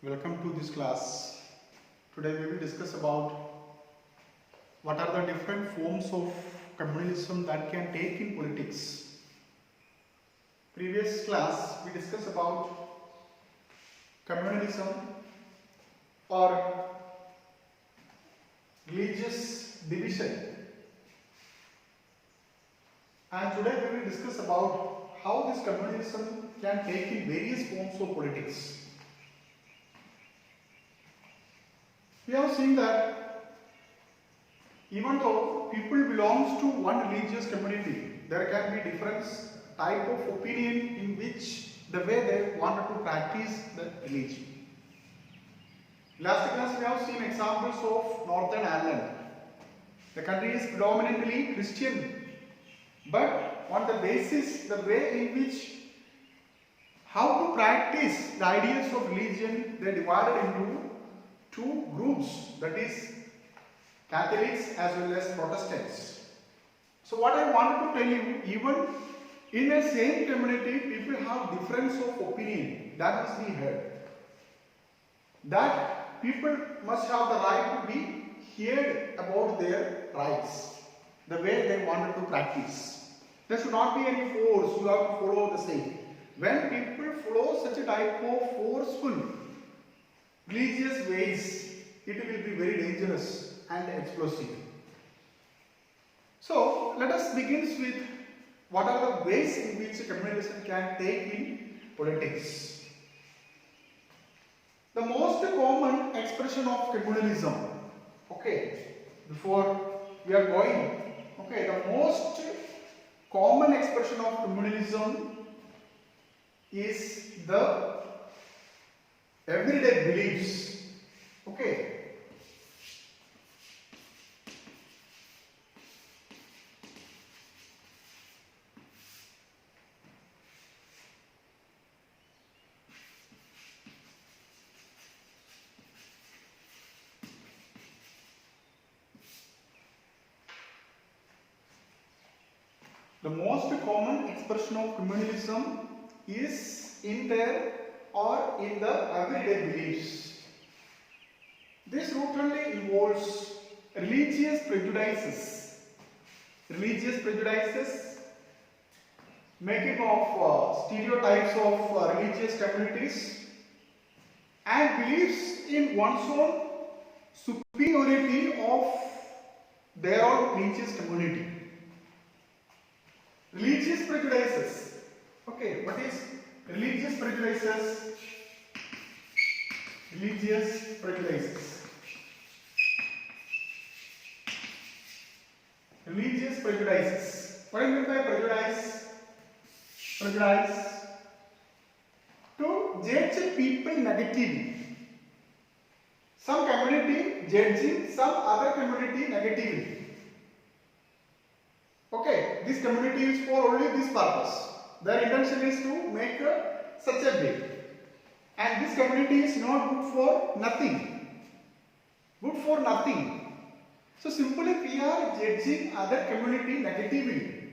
Welcome to this class. Today we will discuss about what are the different forms of communalism that can take in politics. Previous class we discussed about communalism or religious division, and today we will discuss about how this communalism can take in various forms of politics. We have seen that even though people belongs to one religious community, there can be different type of opinion in which the way they wanted to practice the religion. Last class we have seen examples of Northern Ireland. The country is predominantly Christian, but on the basis, the way in which how to practice the ideas of religion, they divided into two groups, that is Catholics as well as Protestants. So what I wanted to tell you, even in a same community, people have difference of opinion. That must be heard. That people must have the right to be heard about their rights, the way they wanted to practice. There should not be any force, you have to follow the same. When people follow such a type of forceful religious ways, it will be very dangerous and explosive. So let us begin with what are the ways in which communalism can take in politics. The most common expression of communalism, before we are going, the most common expression of communalism is the everyday beliefs. The most common expression of communalism is in their or in the everyday beliefs. This routinely involves religious prejudices, making of stereotypes of religious communities, and beliefs in one's own superiority of their own religious community. Religious prejudices. What is religious prejudices? Religious prejudices. Religious prejudices. What do you mean by prejudice? Prejudice. To judge people negatively. Some community judging some other community negatively. This community is for only this purpose. Their intention is to make such a bill. And this community is not good for nothing. Good for nothing. So simply we are judging other community negatively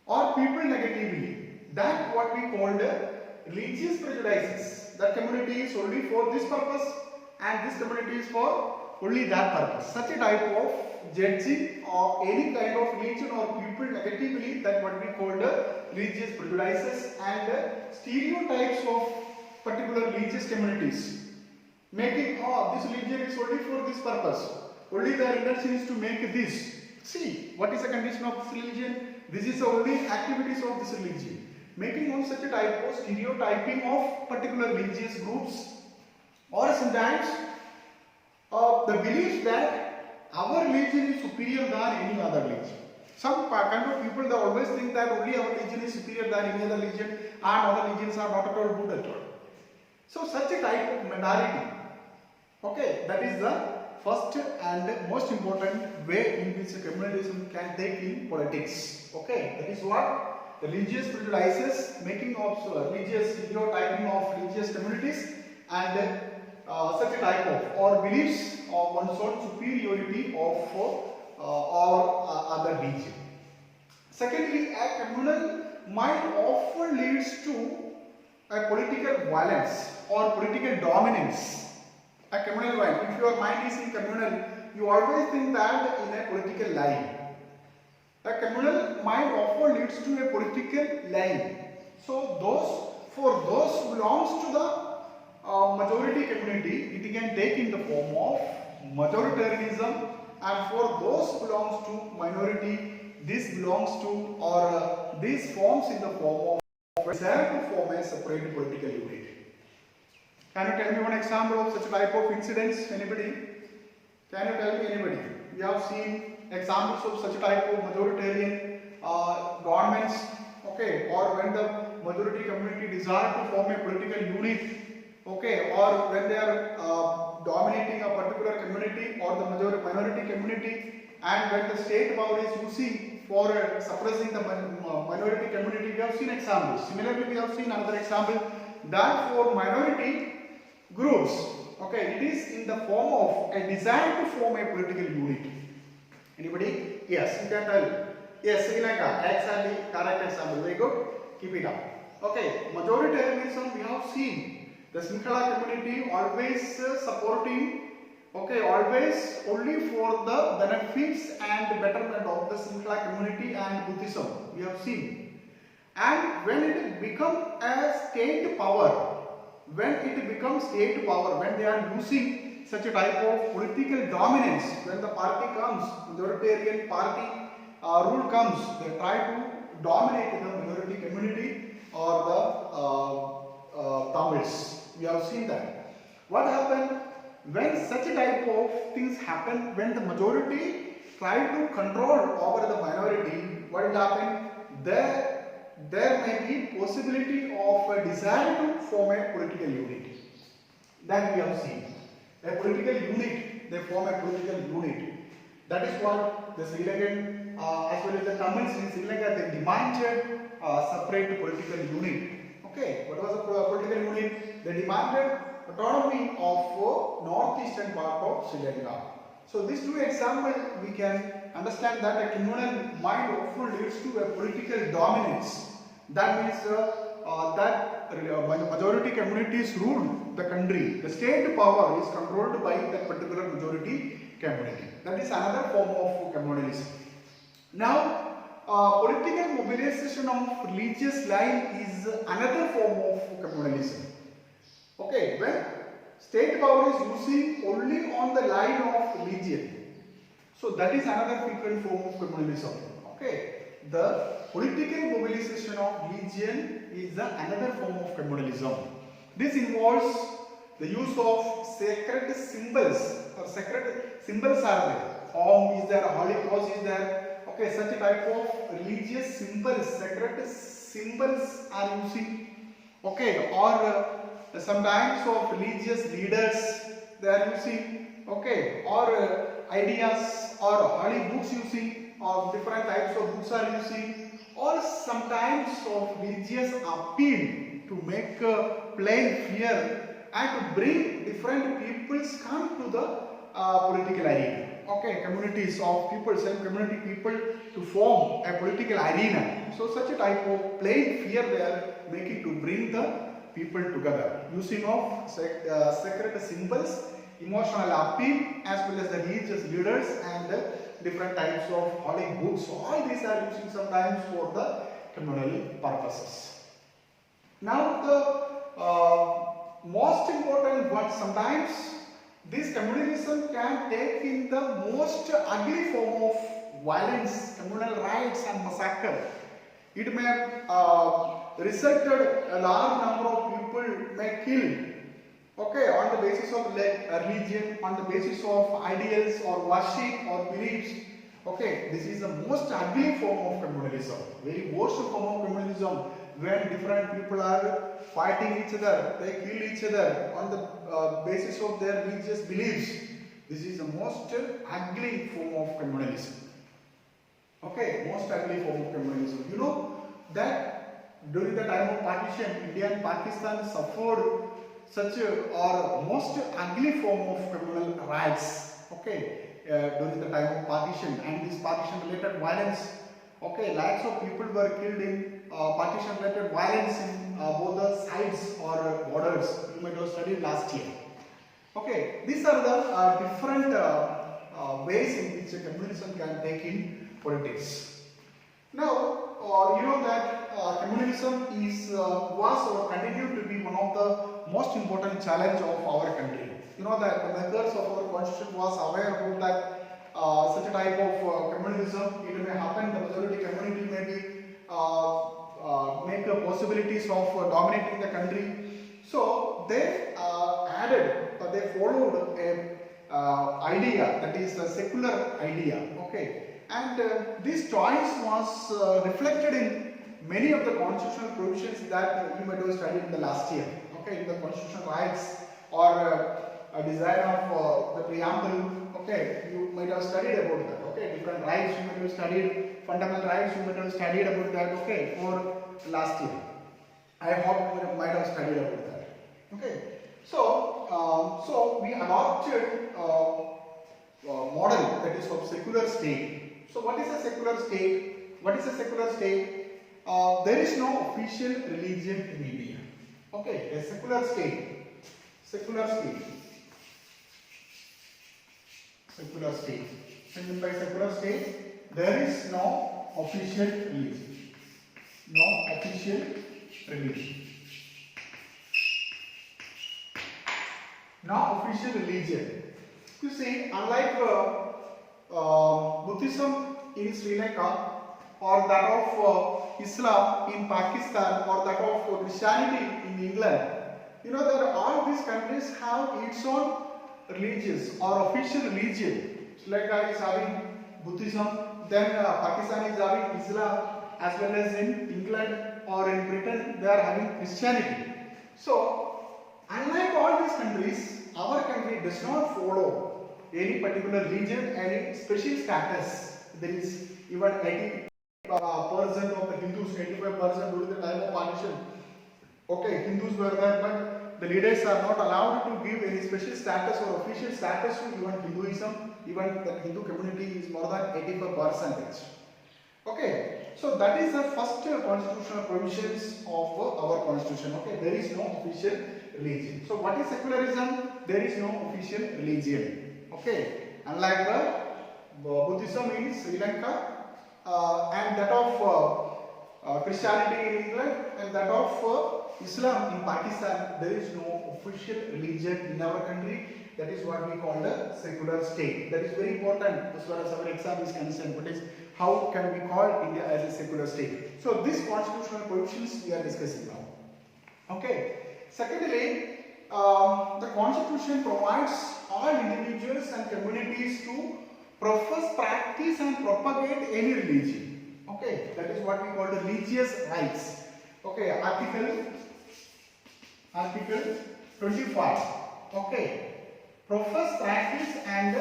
or people negatively. That what we call the religious prejudices. That community is only for this purpose and this community is for only that purpose. Such a type of judging or any kind of religion or people negatively, that what we call the religious prejudices and stereotypes of particular religious communities, making this religion is only for this purpose, only their intention is to make this. See, what is the condition of this religion? This is the only activities of this religion, making on such a type of stereotyping of particular religious groups, or sometimes the belief that our religion is superior than any other religion. Some kind of people, they always think that only our religion is superior than any other religion and other religions are not at all good at all. So such a type of mentality, that is the first and most important way in which communalism can take in politics. That is what the religious prejudices, making of religious stereotyping of religious communities and such a type of or beliefs of one's own superiority of or other religion. Secondly, a communal mind often leads to a political violence or political dominance. A communal violence. If your mind is in communal, you always think that in a political line. A communal mind often leads to a political line. So those who belongs to the majority community, it can take in the form of majoritarianism, and for those who belongs to minority, this belongs to or this forms in the form of desire to form a separate political unit. Can you tell me one example of such type of incidents? Anybody? Can you tell me anybody? We have seen examples of such type of majoritarian governments, okay, or when the majority community desire to form a political unit, okay, or when they are dominating a particular community or the minority community, and when the state power is using for suppressing the minority community. We have seen examples. Similarly, we have seen another example that for minority groups, okay, it is in the form of a desire to form a political unit. Anybody? Yes, you can tell. Yes, Sri Lanka, exactly correct example. Very good. Keep it up. Okay, majoritarianism we have seen. The Sinhala community always supporting, okay, always only for the benefits and betterment of the Sinhala community and Buddhism. We have seen. And when it becomes a state power, when they are using such a type of political dominance, when the party comes, majoritarian party rule comes, they try to dominate the minority community or the Tamils. We have seen that. What happened when such a type of things happen, when the majority try to control over the minority? What will happen? There may be possibility of a desire to form a political unit. That we have seen. A political unit, they form a political unit. That is what the Sri Lankan as well as the Tamils in Sri Lanka, they demanded separate political unit. Okay, what was the political unit? They demanded autonomy of northeastern part of Sri Lanka. So these two examples we can understand that a communal mind often leads to a political dominance. That means that majority communities rule the country. The state power is controlled by that particular majority community. That is another form of communalism. Now, political mobilization of religious line is another form of communalism. Okay, when state power is using only on the line of religion, so that is another frequent form of communalism. Okay, the political mobilization of religion is another form of communalism. This involves the use of sacred symbols, or sacred symbols are there. Om is there, Holy Cross is there. Okay, such a type of religious symbols, sacred symbols are using. Okay, or sometimes of religious leaders they are using. Okay, or ideas or holy books using, or different types of books are using, or sometimes of religious appeal to make plain fear and to bring different peoples come to the political arena. Okay, communities of people, same community people to form a political arena. So such a type of plain fear they are making to bring the people together. Using of sacred symbols, emotional appeal, as well as the religious leaders and different types of holy books. So all these are using sometimes for the communal purposes. Now the most important one, sometimes this communalism can take in the most ugly form of violence, communal riots and massacre. It may resulted a large number of people may kill, okay, on the basis of religion, on the basis of ideals or worship or beliefs. Okay, this is the most ugly form of communalism, very worst form of communalism, when different people are fighting each other, they kill each other on the basis of their religious beliefs. This is the most ugly form of communalism. Okay, most ugly form of communalism. You know that during the time of partition, India and Pakistan suffered such or most ugly form of communal riots. Okay, during the time of partition, and this partition related violence. Okay, lakhs of people were killed in partition-related violence in both the sides or borders. You might have studied last year. Okay, these are the different ways in which communism can take in politics. Now, you know that communism is was or continued to be one of the most important challenge of our country. You know that the makers of our constitution was aware about that such a type of communism, it may happen, the majority community may be make the possibilities of dominating the country. So they they followed a idea, that is a secular idea. Okay, and this choice was reflected in many of the constitutional provisions that you might have studied in the last year. Okay, in the constitutional rights or a design of the preamble. Okay, you might have studied about that. Okay, different rights you might have studied, fundamental rights you might have studied about that. Okay, for last year. I hope you might have studied about that. Okay, so we adopted model that is of secular state. So what is a secular state? What is a secular state? There is no official religion in India. Okay, a secular state. Secular state. Secular state. Meant by secular state, there is no official religion. No official religion. No official religion. You see, unlike Buddhism in Sri Lanka, or that of Islam in Pakistan, or that of Christianity in England, you know that all these countries have its own religions or official religion. Sri Lanka is having Buddhism, then Pakistan is having Islam, as well as in England or in Britain they are having Christianity. So, unlike all these countries, our country does not follow any particular religion, any special status. There is even 80% of the Hindus, 85% during the time of partition. Okay, Hindus were there, but the leaders are not allowed to give any special status or official status to even Hinduism. Even the Hindu community is more than 85%. Okay, so that is the first constitutional provisions of our constitution. Okay, there is no official religion. So what is secularism? There is no official religion. Okay, unlike the Buddhism in Sri Lanka and that of Christianity in England and that of Islam in Pakistan, there is no official religion in our country. That is what we call the secular state. That is very important as far as our exam is concerned. But is how can we call India as a secular state? So these constitutional provisions we are discussing now. Okay. Secondly, the constitution provides all individuals and communities to profess, practice and propagate any religion. Okay, that is what we call the religious rights. Okay, Article 25. Okay, profess, practice and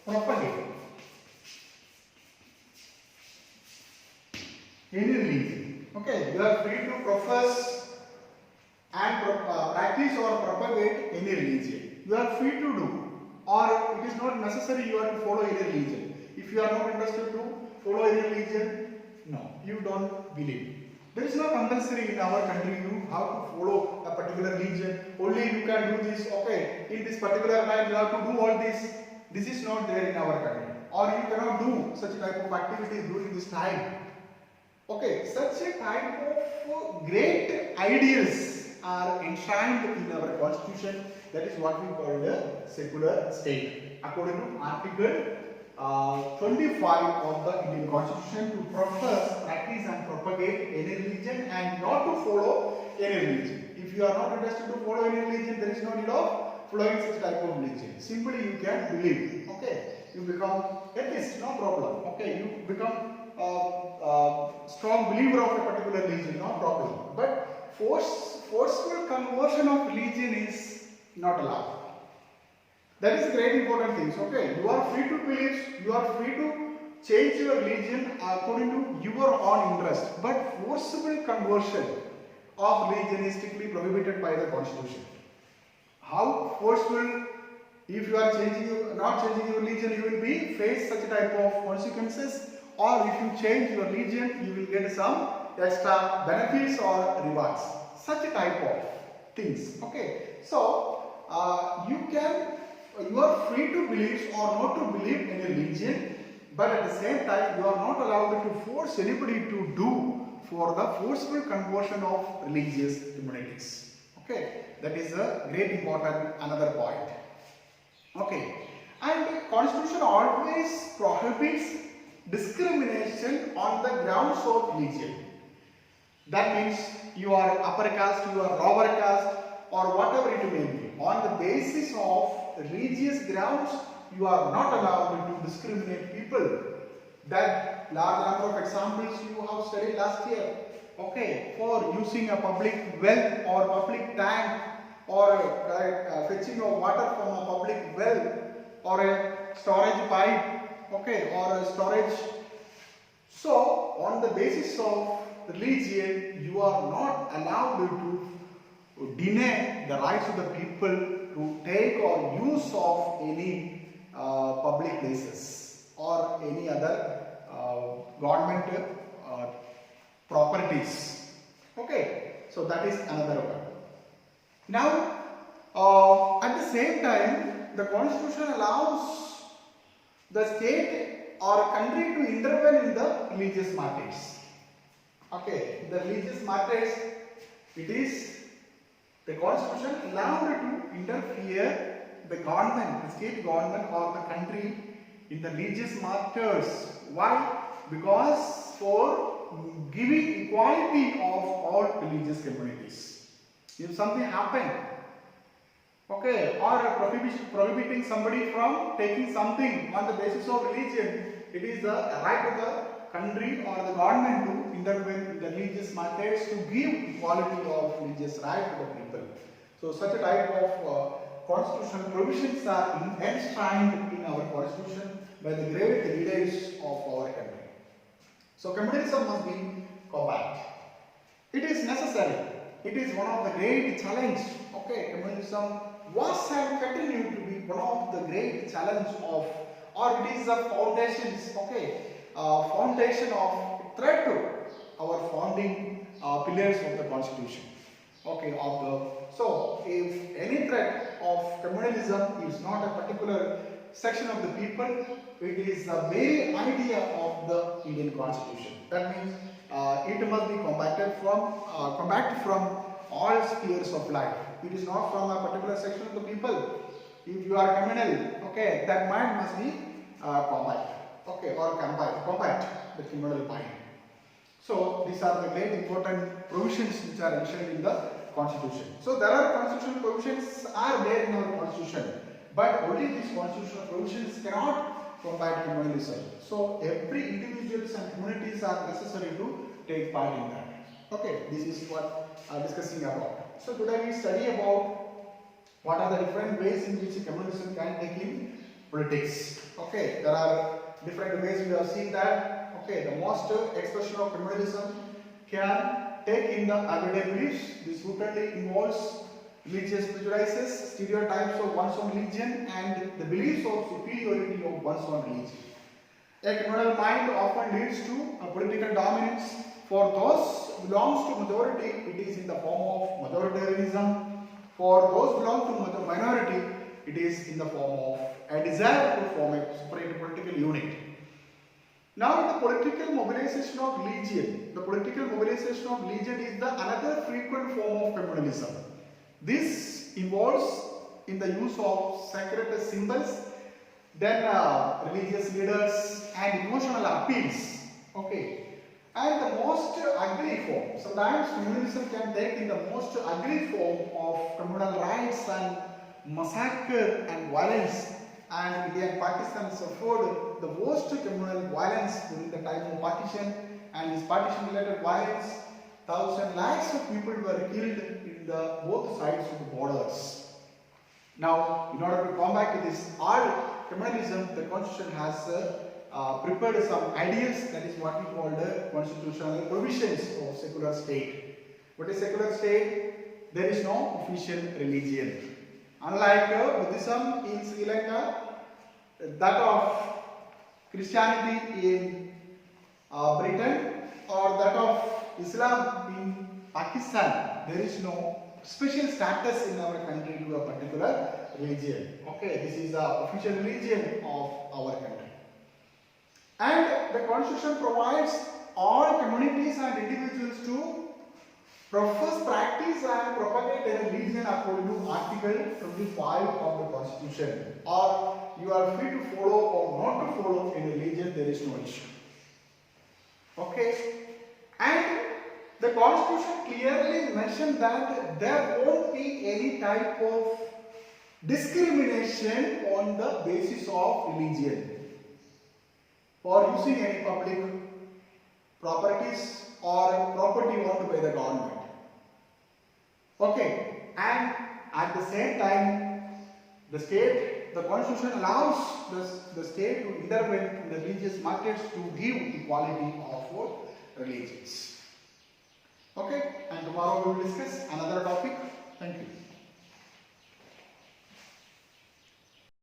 propagate any religion. Okay, you are free to profess and practice or propagate any religion. You are free to do, or it is not necessary you are to follow any religion. If you are not interested to follow any religion, no, you don't believe. There is no compulsory in our country you have to follow a particular religion. Only you can do this. Okay, in this particular time you have to do all this. This is not there in our country. Or you cannot do such type of activities during this time. Okay, such a type of great ideas are enshrined in our constitution. That is what we call the secular state. According to Article 25 of the Indian Constitution, to profess, practice and propagate any religion and not to follow any religion. If you are not interested to follow any religion, there is no need of following such type of religion. Simply you can believe. Okay, you become atheist, no problem. Okay, you become strong believer of a particular religion, no problem. But forceful conversion of religion is not allowed. That is very important things. Okay, you are free to believe, you are free to change your religion according to your own interest. But forcible conversion of religion is strictly prohibited by the constitution. How forceful. If you are not changing your religion, you will be face such type of consequences. Or if you change your religion, you will get some extra benefits or rewards. Such a type of things. Okay. So you are free to believe or not to believe in a religion, but at the same time you are not allowed to force anybody to do for the forceful conversion of religious communities. Okay, that is a great important another point. Okay, and Constitution always prohibits discrimination on the grounds of religion. That means you are upper caste, you are lower caste, or whatever it may be. On the basis of religious grounds, you are not allowed to discriminate people. That large number of examples you have studied last year. Okay, for using a public well or public tank, or fetching of water from a public well, or a storage pipe, okay, or a storage. So, on the basis of religion, you are not allowed to deny the rights of the people to take or use of any public places or any other government properties. Okay, so that is another one. Now, at the same time, the Constitution allows the state or country to intervene in the religious matters. Okay, the religious matters, it is the Constitution allowed to interfere the government, the state government or the country in the religious matters. Why? Because for giving equality of all religious communities. If something happened, okay, or prohibiting somebody from taking something on the basis of religion, it is the right of the country or the government to intervene in the religious matters to give equality of religious right to the people. So such a type of constitutional provisions are enshrined in our constitution by the great leaders of our country. So communalism must be combated. It is necessary. It is one of the great challenges. Okay, communism was and continue to be one of the great challenge of, or it is the foundations. Okay, foundation of threat to our founding pillars of the constitution. Okay, so if any threat of communalism is not a particular section of the people, it is the very idea of the Indian constitution. That means it must be combated from all spheres of life. It is not from a particular section of the people. If you are criminal, okay, that mind must be combated, okay, or combat the criminal mind. So these are the great important provisions which are mentioned in the constitution. So there are constitutional provisions are there in our constitution, but only these constitutional provisions cannot combat criminalism. So every individuals and communities are necessary to take part in that. Okay, this is what I am discussing about. So today we study about what are the different ways in which communism can take in politics. Okay, there are different ways we have seen that. Okay, the most expression of communalism can take in the everyday beliefs. This routinely involves religious prejudices, stereotypes of one's own religion, and the beliefs of superiority of one's own religion. A communal mind often leads to a political dominance. For those who belongs to majority, it is in the form of majoritarianism. For those who belong to minority, it is in the form of a desire to form a separate political unit. Now, the political mobilization of religion. The political mobilization of religion is the another frequent form of communalism. This involves in the use of sacred symbols, then religious leaders and emotional appeals. Okay. And the most ugly form, sometimes communalism can take in the most ugly form of communal riots and massacre and violence. And India and Pakistan suffered the worst communal violence during the time of partition, and this partition related violence, thousands lakhs of people were killed in the both sides of the borders. Now, in order to combat this all communalism, the constitution has prepared some ideals, that is what we call the constitutional provisions of secular state. What is secular state? There is no official religion. Unlike Buddhism in Sri Lanka, that of Christianity in Britain, or that of Islam in Pakistan, there is no special status in our country to a particular religion. Okay, this is the official religion of our country. And the constitution provides all communities and individuals to profess, practice and propagate a religion according to Article 25 of the Constitution. Or you are free to follow or not to follow any religion, there is no issue. Okay? And the Constitution clearly mentioned that there won't be any type of discrimination on the basis of religion for using any public properties or property owned by the government. Okay, and at the same time, the constitution allows the state to intervene in the religious matters to give equality of religions. Okay, and tomorrow we will discuss another topic.